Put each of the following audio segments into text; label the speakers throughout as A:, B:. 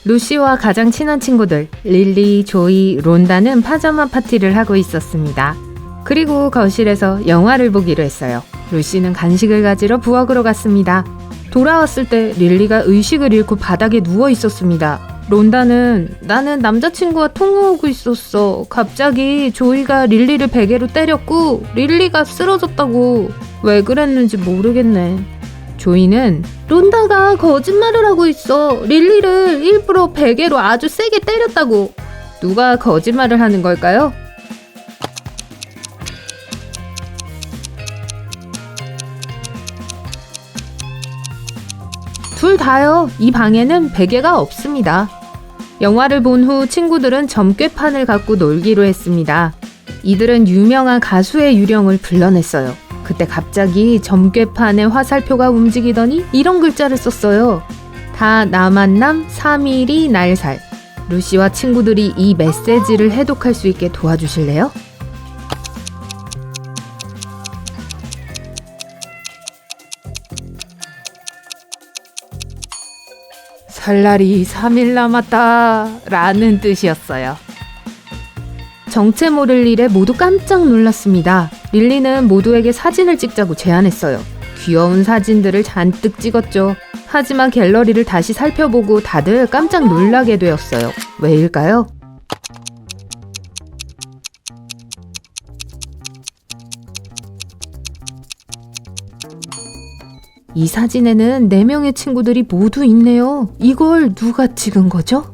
A: 루시와 가장 친한 친구들 릴리, 조이, 론다는 파자마 파티를 하고 있었습니다. 그리고 거실에서 영화를 보기로 했어요. 루시는 간식을 가지러 부엌으로 갔습니다. 돌아왔을 때 릴리가 의식을 잃고 바닥에 누워 있었습니다. 론다는 나는 남자친구와 통화하고 있었어. 갑자기 조이가 릴리를 베개로 때렸고 릴리가 쓰러졌다고. 왜 그랬는지 모르겠네. 조이는 론다가 거짓말을 하고 있어. 릴리를 일부러 베개로 아주 세게 때렸다고. 누가 거짓말을 하는 걸까요? 둘 다요. 이 방에는 베개가 없습니다. 영화를 본 후 친구들은 점괘판을 갖고 놀기로 했습니다. 이들은 유명한 가수의 유령을 불러냈어요. 그때 갑자기 점괘판에 화살표가 움직이더니 이런 글자를 썼어요. 다 나 만남 3일이 날살. 루시와 친구들이 이 메시지를 해독할 수 있게 도와주실래요? 살 날이 3일 남았다 라는 뜻이었어요. 정체 모를 일에 모두 깜짝 놀랐습니다. 릴리는 모두에게 사진을 찍자고 제안했어요. 귀여운 사진들을 잔뜩 찍었죠. 하지만 갤러리를 다시 살펴보고 다들 깜짝 놀라게 되었어요. 왜일까요? 이 사진에는 4명의 친구들이 모두 있네요. 이걸 누가 찍은 거죠?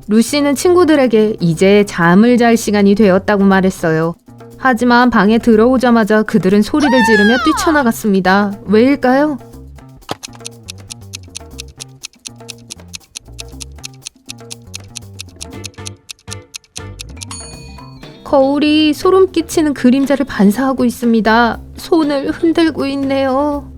A: 루시는 친구들에게 이제 잠을 잘 시간이 되었다고 말했어요. 하지만 방에 들어오자마자 그들은 소리를 지르며 뛰쳐나갔습니다. 왜일까요? 거울이 소름 끼치는 그림자를 반사하고 있습니다. 손을 흔들고 있네요.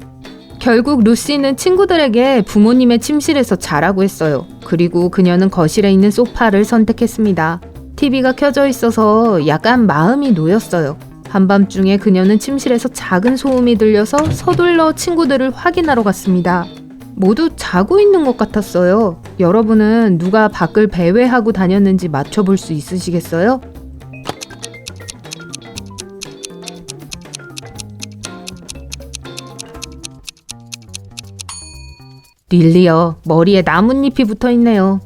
A: 결국 루시는 친구들에게 부모님의 침실에서 자라고 했어요. 그리고 그녀는 거실에 있는 소파를 선택했습니다. TV가 켜져 있어서 약간 마음이 놓였어요. 한밤중에 그녀는 침실에서 작은 소음이 들려서 서둘러 친구들을 확인하러 갔습니다. 모두 자고 있는 것 같았어요. 여러분은 누가 밖을 배회하고 다녔는지 맞춰볼 수 있으시겠어요? 릴리요. 머리에 나뭇잎이 붙어있네요.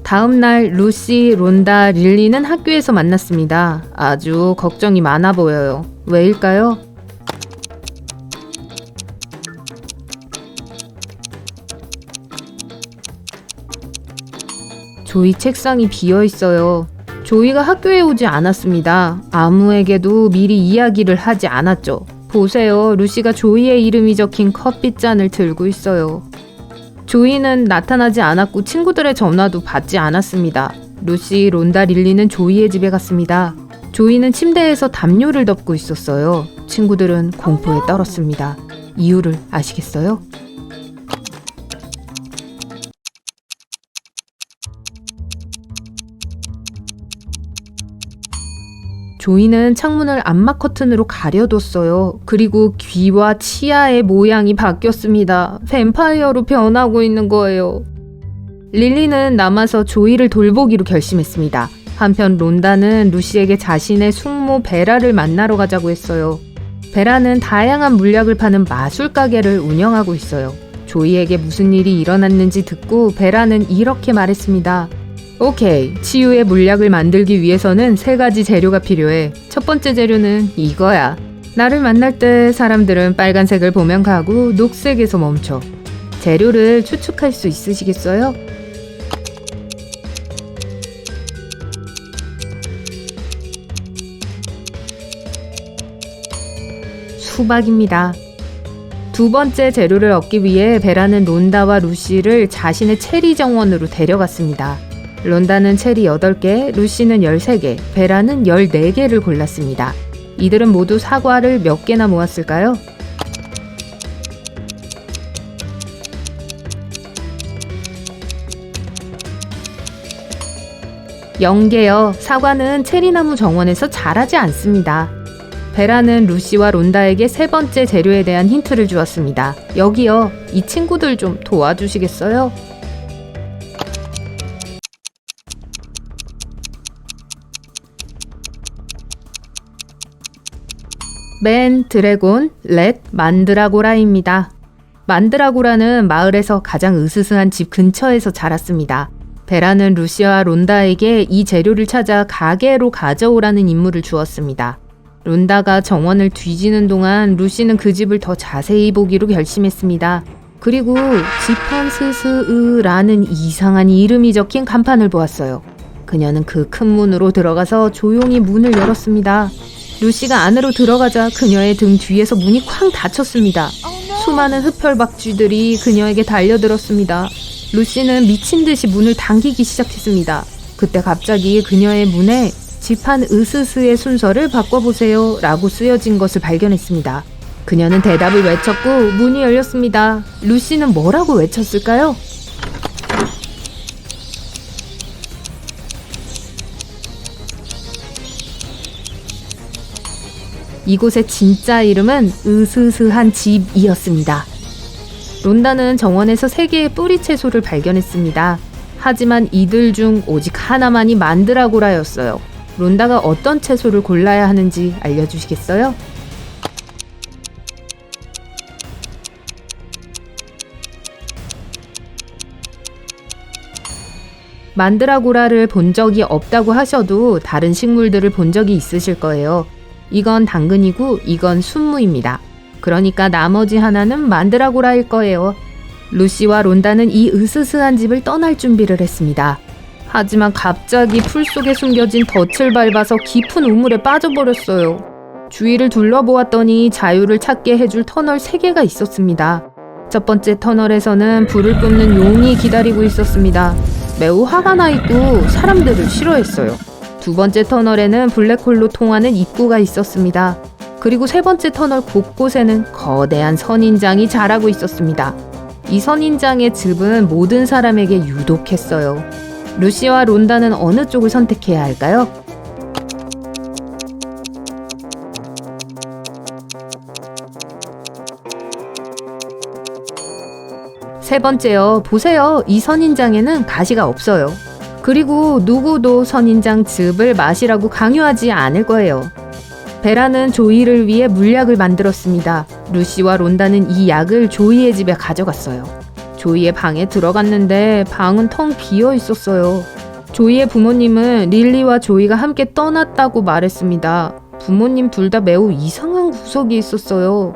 A: 다음날 루시, 론다, 릴리는 학교에서 만났습니다. 아주 걱정이 많아 보여요. 왜일까요? 조이 책상이 비어있어요. 조이가 학교에 오지 않았습니다. 아무에게도 미리 이야기를 하지 않았죠. 보세요. 루시가 조이의 이름이 적힌 커피잔을 들고 있어요. 조이는 나타나지 않았고 친구들의 전화도 받지 않았습니다. 루시, 론다, 릴리는 조이의 집에 갔습니다. 조이는 침대에서 담요를 덮고 있었어요. 친구들은 공포에 떨었습니다. 이유를 아시겠어요? 조이는 창문을 암막 커튼으로 가려뒀어요. 그리고 귀와 치아의 모양이 바뀌었습니다. 뱀파이어로 변하고 있는 거예요. 릴리는 남아서 조이를 돌보기로 결심했습니다. 한편 론다는 루시에게 자신의 숙모 베라를 만나러 가자고 했어요. 베라는 다양한 물약을 파는 마술 가게를 운영하고 있어요. 조이에게 무슨 일이 일어났는지 듣고 베라는 이렇게 말했습니다. 오케이, 치유의 물약을 만들기 위해서는 3가지 재료가 필요해. 첫 번째 재료는 이거야. 나를 만날 때 사람들은 빨간색을 보면 가고 녹색에서 멈춰. 재료를 추측할 수 있으시겠어요? 수박입니다. 두 번째 재료를 얻기 위해 베라는 론다와 루시를 자신의 체리 정원으로 데려갔습니다. 론다는 체리 8개, 루시는 13개, 베라는 14개를 골랐습니다. 이들은 모두 사과를 몇 개나 모았을까요? 0개요. 사과는 체리나무 정원에서 자라지 않습니다. 베라는 루시와 론다에게 3번째 재료에 대한 힌트를 주었습니다. 여기요. 이 친구들 좀 도와주시겠어요? 맨, 드래곤, 렛, 만드라고라입니다. 만드라고라는 마을에서 가장 으스스한 집 근처에서 자랐습니다. 베라는 루시와 론다에게 이 재료를 찾아 가게로 가져오라는 임무를 주었습니다. 론다가 정원을 뒤지는 동안 루시는 그 집을 더 자세히 보기로 결심했습니다. 그리고 지판스스으라는 이상한 이름이 적힌 간판을 보았어요. 그녀는 그 큰 문으로 들어가서 조용히 문을 열었습니다. 루시가 안으로 들어가자 그녀의 등 뒤에서 문이 쾅 닫혔습니다. 수많은 흡혈박쥐들이 그녀에게 달려들었습니다. 루시는 미친 듯이 문을 당기기 시작했습니다. 그때 갑자기 그녀의 문에 지판 으스스의 순서를 바꿔보세요 라고 쓰여진 것을 발견했습니다. 그녀는 대답을 외쳤고 문이 열렸습니다. 루시는 뭐라고 외쳤을까요? 이곳의 진짜 이름은 으스스한 집이었습니다. 론다는 정원에서 3개의 뿌리 채소를 발견했습니다. 하지만 이들 중 오직 하나만이 만드라고라였어요. 론다가 어떤 채소를 골라야 하는지 알려주시겠어요? 만드라고라를 본 적이 없다고 하셔도 다른 식물들을 본 적이 있으실 거예요. 이건 당근이고 이건 순무입니다. 그러니까 나머지 하나는 만드라고라일 거예요. 루시와 론다는 이 으스스한 집을 떠날 준비를 했습니다. 하지만 갑자기 풀 속에 숨겨진 덫을 밟아서 깊은 우물에 빠져버렸어요. 주위를 둘러보았더니 자유를 찾게 해줄 터널 3개가 있었습니다. 첫 번째 터널에서는 불을 뿜는 용이 기다리고 있었습니다. 매우 화가 나 있고 사람들을 싫어했어요. 두 번째 터널에는 블랙홀로 통하는 입구가 있었습니다. 그리고 세 번째 터널 곳곳에는 거대한 선인장이 자라고 있었습니다. 이 선인장의 즙은 모든 사람에게 유독했어요. 루시와 론다는 어느 쪽을 선택해야 할까요? 세 번째요. 보세요. 이 선인장에는 가시가 없어요. 그리고 누구도 선인장 즙을 마시라고 강요하지 않을 거예요. 베라는 조이를 위해 물약을 만들었습니다. 루시와 론다는 이 약을 조이의 집에 가져갔어요. 조이의 방에 들어갔는데 방은 텅 비어 있었어요. 조이의 부모님은 릴리와 조이가 함께 떠났다고 말했습니다. 부모님 둘 다 매우 이상한 구석이 있었어요.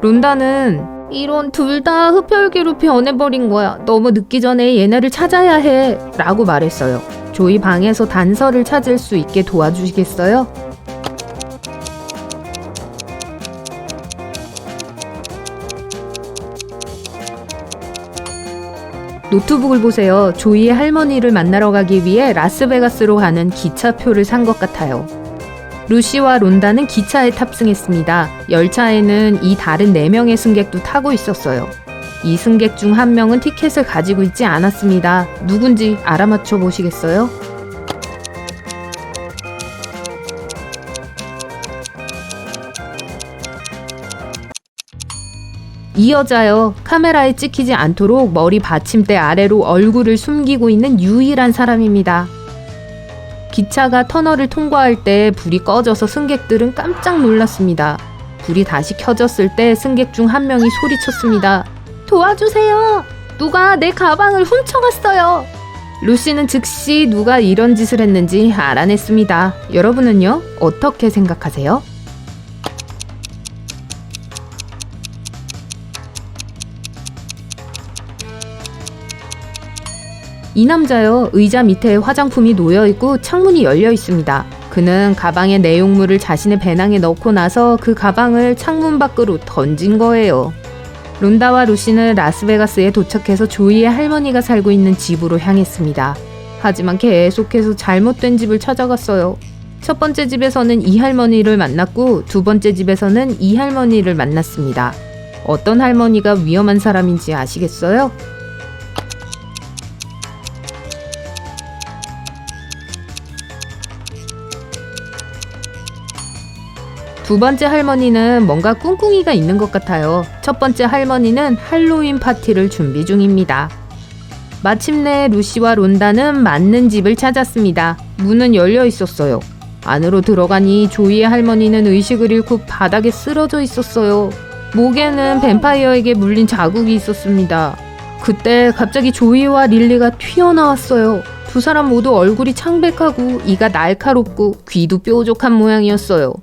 A: 론다는 이런 둘 다 흡혈귀로 변해버린 거야. 너무 늦기 전에 얘네를 찾아야 해 라고 말했어요. 조이 방에서 단서를 찾을 수 있게 도와주시겠어요? 노트북을 보세요. 조이의 할머니를 만나러 가기 위해 라스베가스로 가는 기차표를 산 것 같아요. 루시와 론다는 기차에 탑승했습니다. 열차에는 이 다른 4명의 승객도 타고 있었어요. 이 승객 중 한 명은 티켓을 가지고 있지 않았습니다. 누군지 알아맞혀 보시겠어요? 이 여자요. 카메라에 찍히지 않도록 머리 받침대 아래로 얼굴을 숨기고 있는 유일한 사람입니다. 기차가 터널을 통과할 때 불이 꺼져서 승객들은 깜짝 놀랐습니다. 불이 다시 켜졌을 때 승객 중 한 명이 소리쳤습니다. 도와주세요! 누가 내 가방을 훔쳐갔어요! 루시는 즉시 누가 이런 짓을 했는지 알아냈습니다. 여러분은요? 어떻게 생각하세요? 이 남자요. 의자 밑에 화장품이 놓여있고 창문이 열려 있습니다. 그는 가방의 내용물을 자신의 배낭에 넣고 나서 그 가방을 창문 밖으로 던진 거예요. 론다와 루시는 라스베가스에 도착해서 조이의 할머니가 살고 있는 집으로 향했습니다. 하지만 계속해서 잘못된 집을 찾아갔어요. 첫 번째 집에서는 이 할머니를 만났고 두 번째 집에서는 이 할머니를 만났습니다. 어떤 할머니가 위험한 사람인지 아시겠어요? 두 번째 할머니는 뭔가 꿍꿍이가 있는 것 같아요. 첫 번째 할머니는 할로윈 파티를 준비 중입니다. 마침내 루시와 론다는 맞는 집을 찾았습니다. 문은 열려 있었어요. 안으로 들어가니 조이의 할머니는 의식을 잃고 바닥에 쓰러져 있었어요. 목에는 뱀파이어에게 물린 자국이 있었습니다. 그때 갑자기 조이와 릴리가 튀어나왔어요. 두 사람 모두 얼굴이 창백하고 이가 날카롭고 귀도 뾰족한 모양이었어요.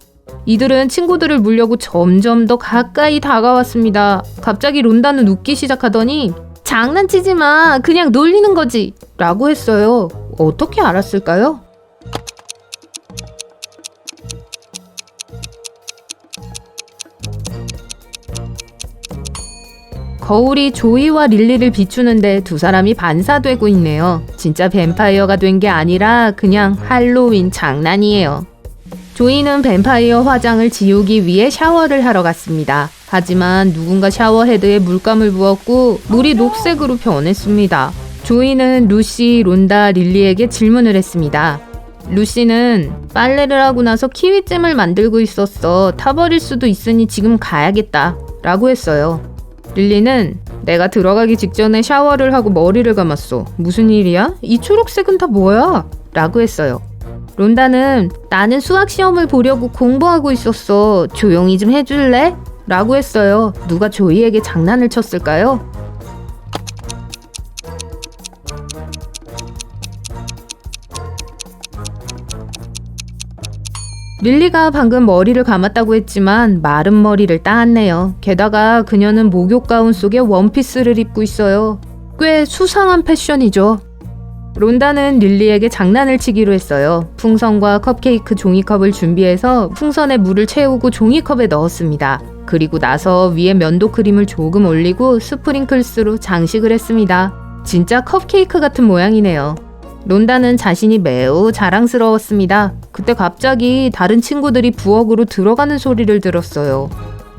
A: 이들은 친구들을 물려고 점점 더 가까이 다가왔습니다. 갑자기 론다는 웃기 시작하더니 장난치지 마, 그냥 놀리는 거지 라고 했어요. 어떻게 알았을까요? 거울이 조이와 릴리를 비추는데 두 사람이 반사되고 있네요. 진짜 뱀파이어가 된 게 아니라 그냥 할로윈 장난이에요. 조이는 뱀파이어 화장을 지우기 위해 샤워를 하러 갔습니다. 하지만 누군가 샤워헤드에 물감을 부었고 물이 녹색으로 변했습니다. 조이는 루시, 론다, 릴리에게 질문을 했습니다. 루시는 빨래를 하고 나서 키위잼을 만들고 있었어. 타버릴 수도 있으니 지금 가야겠다 라고 했어요. 릴리는 내가 들어가기 직전에 샤워를 하고 머리를 감았어. 무슨 일이야? 이 초록색은 다 뭐야? 라고 했어요. 론다는 나는 수학 시험을 보려고 공부하고 있었어. 조용히 좀 해줄래? 라고 했어요. 누가 조이에게 장난을 쳤을까요? 릴리가 방금 머리를 감았다고 했지만 마른 머리를 따았네요. 게다가 그녀는 목욕 가운 속에 원피스를 입고 있어요. 꽤 수상한 패션이죠. 론다는 릴리에게 장난을 치기로 했어요. 풍선과 컵케이크 종이컵을 준비해서 풍선에 물을 채우고 종이컵에 넣었습니다. 그리고 나서 위에 면도 크림을 조금 올리고 스프링클스로 장식을 했습니다. 진짜 컵케이크 같은 모양이네요. 론다는 자신이 매우 자랑스러웠습니다. 그때 갑자기 다른 친구들이 부엌으로 들어가는 소리를 들었어요.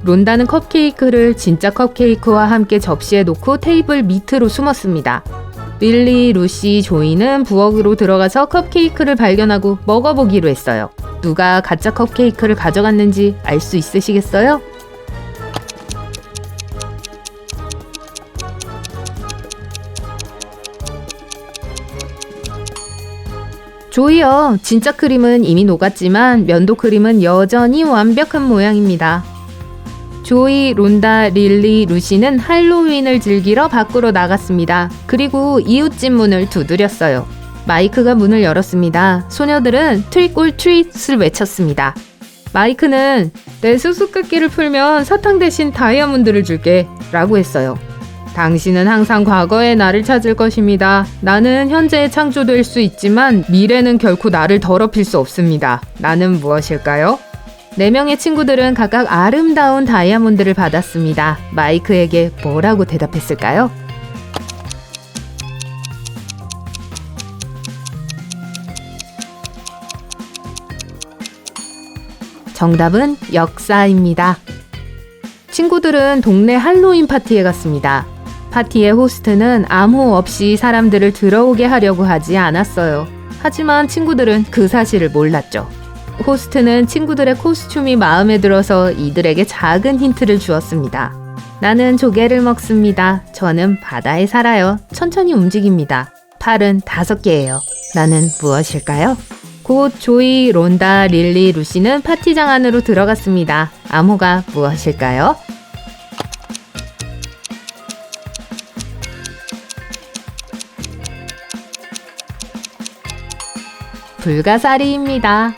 A: 론다는 컵케이크를 진짜 컵케이크와 함께 접시에 놓고 테이블 밑으로 숨었습니다. 릴리, 루시, 조이는 부엌으로 들어가서 컵케이크를 발견하고 먹어보기로 했어요. 누가 가짜 컵케이크를 가져갔는지 알 수 있으시겠어요? 조이요. 진짜 크림은 이미 녹았지만 면도 크림은 여전히 완벽한 모양입니다. 조이, 론다, 릴리, 루시는 할로윈을 즐기러 밖으로 나갔습니다. 그리고 이웃집 문을 두드렸어요. 마이크가 문을 열었습니다. 소녀들은 트릭 올 트릿을 외쳤습니다. 마이크는 내 수수께끼를 풀면 사탕 대신 다이아몬드를 줄게 라고 했어요. 당신은 항상 과거의 나를 찾을 것입니다. 나는 현재에 창조될 수 있지만 미래는 결코 나를 더럽힐 수 없습니다. 나는 무엇일까요? 4명의 친구들은 각각 아름다운 다이아몬드를 받았습니다. 마이크에게 뭐라고 대답했을까요? 정답은 역사입니다. 친구들은 동네 할로윈 파티에 갔습니다. 파티의 호스트는 아무 없이 사람들을 들어오게 하려고 하지 않았어요. 하지만 친구들은 그 사실을 몰랐죠. 호스트는 친구들의 코스튬이 마음에 들어서 이들에게 작은 힌트를 주었습니다. 나는 조개를 먹습니다. 저는 바다에 살아요. 천천히 움직입니다. 팔은 5개예요. 나는 무엇일까요? 곧 조이, 론다, 릴리, 루시는 파티장 안으로 들어갔습니다. 암호가 무엇일까요? 불가사리입니다.